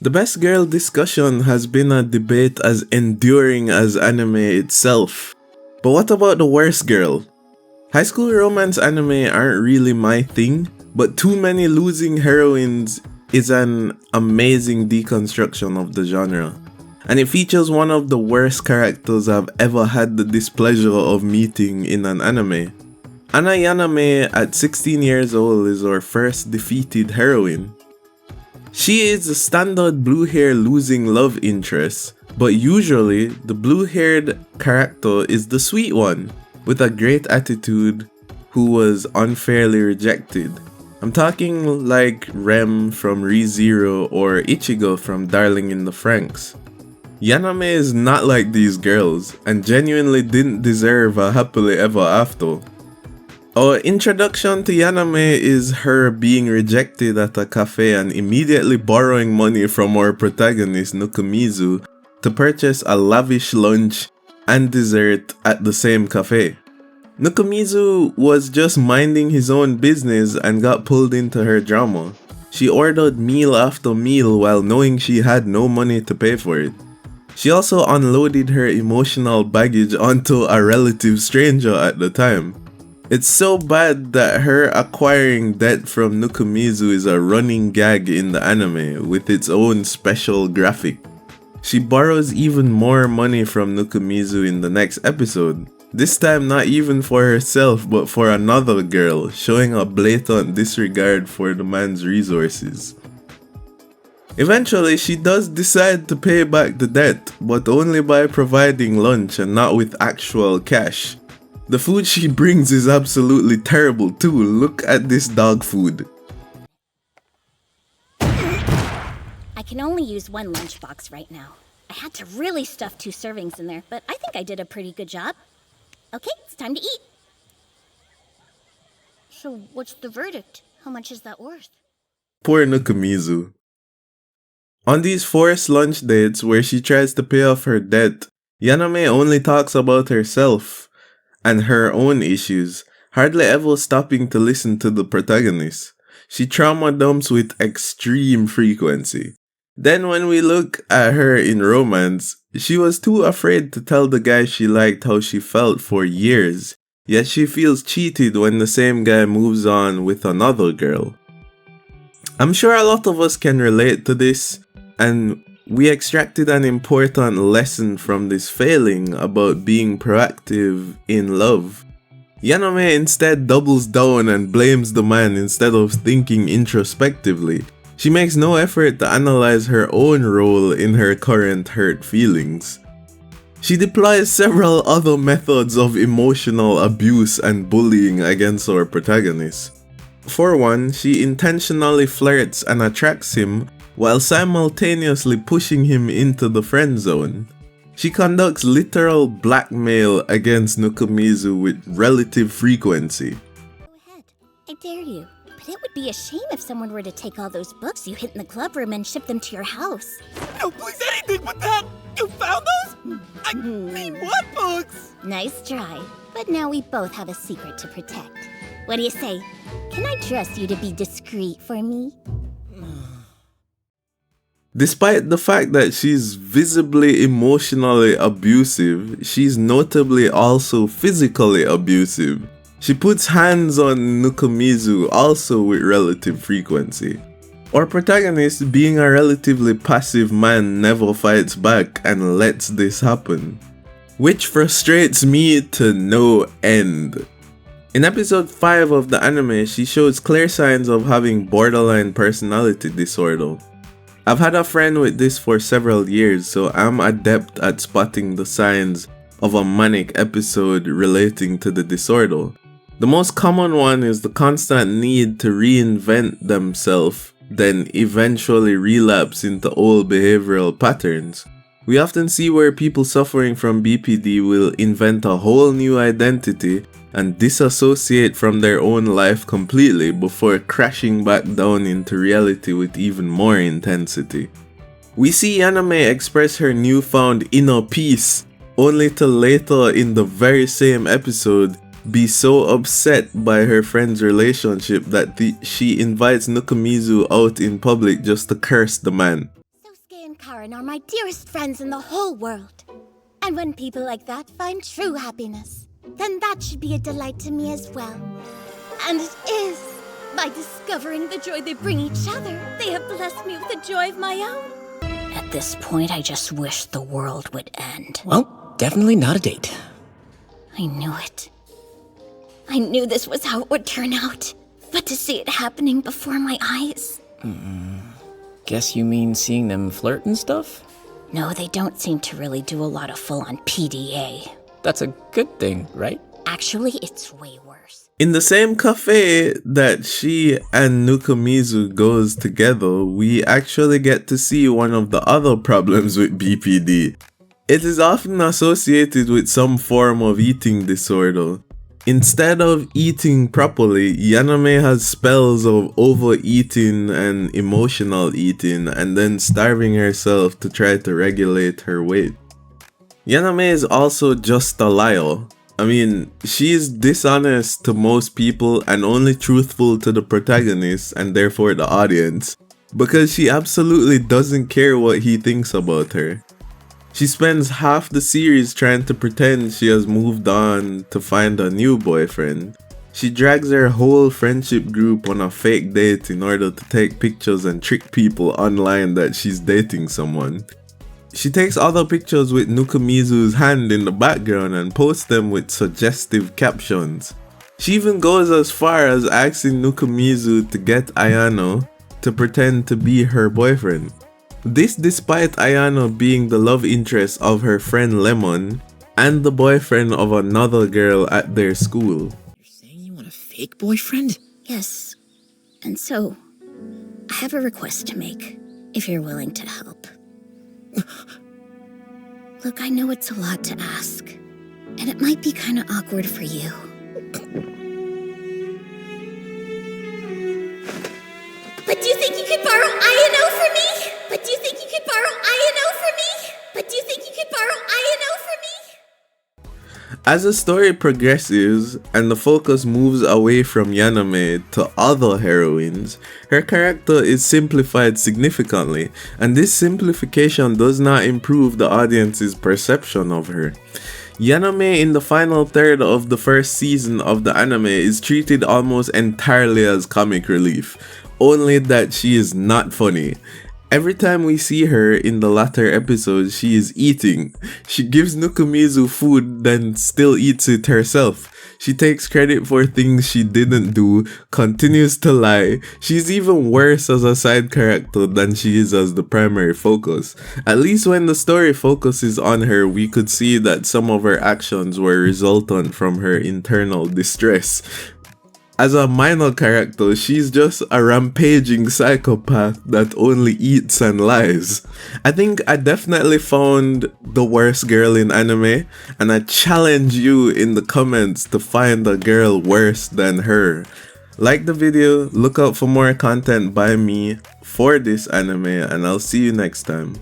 The best girl discussion has been a debate as enduring as anime itself. But what about the worst girl? High school romance anime aren't really my thing, but too many losing heroines is an amazing deconstruction of the genre. And it features one of the worst characters I've ever had the displeasure of meeting in an anime. Anna Yanami at 16 years old is our first defeated heroine. She is a standard blue-haired losing love interest, but usually the blue-haired character is the sweet one, with a great attitude who was unfairly rejected. I'm talking like Rem from ReZero or Ichigo from Darling in the Franxx. Yanami is not like these girls, and genuinely didn't deserve a happily ever after. Our introduction to Yanami is her being rejected at a cafe and immediately borrowing money from our protagonist Nukumizu to purchase a lavish lunch and dessert at the same cafe. Nukumizu was just minding his own business and got pulled into her drama. She ordered meal after meal while knowing she had no money to pay for it. She also unloaded her emotional baggage onto a relative stranger at the time. It's so bad that her acquiring debt from Nukumizu is a running gag in the anime with its own special graphic. She borrows even more money from Nukumizu in the next episode, this time not even for herself but for another girl, showing a blatant disregard for the man's resources. Eventually, she does decide to pay back the debt, but only by providing lunch and not with actual cash. The food she brings is absolutely terrible too. Look at this dog food. I can only use one lunchbox right now. I had to really stuff 2 servings in there, but I think I did a pretty good job. Okay, it's time to eat. So what's the verdict? How much is that worth? Poor Nukumizu. On these forced lunch dates where she tries to pay off her debt, Yanami only talks about herself and her own issues, hardly ever stopping to listen to the protagonist. She trauma dumps with extreme frequency. Then when we look at her in romance, she was too afraid to tell the guy she liked how she felt for years, yet she feels cheated when the same guy moves on with another girl. I'm sure a lot of us can relate to this, and we extracted an important lesson from this failing about being proactive in love. Yanami instead doubles down and blames the man instead of thinking introspectively. She makes no effort to analyze her own role in her current hurt feelings. She deploys several other methods of emotional abuse and bullying against our protagonist. For one, she intentionally flirts and attracts him while simultaneously pushing him into the friend zone. She conducts literal blackmail against Nukumizu with relative frequency. Go ahead. I dare you. But it would be a shame if someone were to take all those books you hid in the club room and ship them to your house. No, please, anything but that! You found those? I mean, what books? Nice try. But now we both have a secret to protect. What do you say? Can I trust you to be discreet for me? Despite the fact that she's visibly emotionally abusive, she's notably also physically abusive. She puts hands on Nukumizu also with relative frequency. Our protagonist, being a relatively passive man, never fights back and lets this happen, which frustrates me to no end. In episode 5 of the anime, she shows clear signs of having borderline personality disorder. I've had a friend with this for several years, so I'm adept at spotting the signs of a manic episode relating to the disorder. The most common one is the constant need to reinvent themselves, then eventually relapse into old behavioral patterns. We often see where people suffering from BPD will invent a whole new identity and disassociate from their own life completely before crashing back down into reality with even more intensity. We see Yanami express her newfound inner peace, only to later in the very same episode be so upset by her friend's relationship that she invites Nukumizu out in public just to curse the man. So Karin are my dearest friends in the whole world. And when people like that find true happiness, then that should be a delight to me as well. And it is. By discovering the joy they bring each other, they have blessed me with a joy of my own. At this point, I just wish the world would end. Well, definitely not a date. I knew it. I knew this was how it would turn out. But to see it happening before my eyes... Guess you mean seeing them flirt and stuff? No, they don't seem to really do a lot of full-on PDA. That's a good thing, right? Actually, it's way worse. In the same cafe that she and Nukumizu goes together, we actually get to see one of the other problems with BPD. It is often associated with some form of eating disorder. Instead of eating properly, Yanami has spells of overeating and emotional eating, and then starving herself to try to regulate her weight. Yanami is also just a liar. I mean, she is dishonest to most people and only truthful to the protagonist and therefore the audience, because she absolutely doesn't care what he thinks about her. She spends half the series trying to pretend she has moved on to find a new boyfriend. She drags her whole friendship group on a fake date in order to take pictures and trick people online that she's dating someone. She takes other pictures with Nukumizu's hand in the background and posts them with suggestive captions. She even goes as far as asking Nukumizu to get Ayano to pretend to be her boyfriend. This despite Ayano being the love interest of her friend Lemon and the boyfriend of another girl at their school. You're saying you want a fake boyfriend? Yes. And so, I have a request to make, if you're willing to help. Look, I know it's a lot to ask, and it might be kind of awkward for you. But do you think you could borrow Ayano for me? But do you think you could borrow Ayano for me? But do you think you could borrow Ayano for me? As the story progresses and the focus moves away from Yanami to other heroines, her character is simplified significantly, and this simplification does not improve the audience's perception of her. Yanami in the final third of the first season of the anime is treated almost entirely as comic relief, only that she is not funny. Every time we see her in the latter episodes, she is eating. She gives Nukumizu food, then still eats it herself. She takes credit for things she didn't do, continues to lie. She's even worse as a side character than she is as the primary focus. At least when the story focuses on her, we could see that some of her actions were resultant from her internal distress. As a minor character, she's just a rampaging psychopath that only eats and lies. I think I definitely found the worst girl in anime, and I challenge you in the comments to find a girl worse than her. Like the video, look out for more content by me for this anime, and I'll see you next time.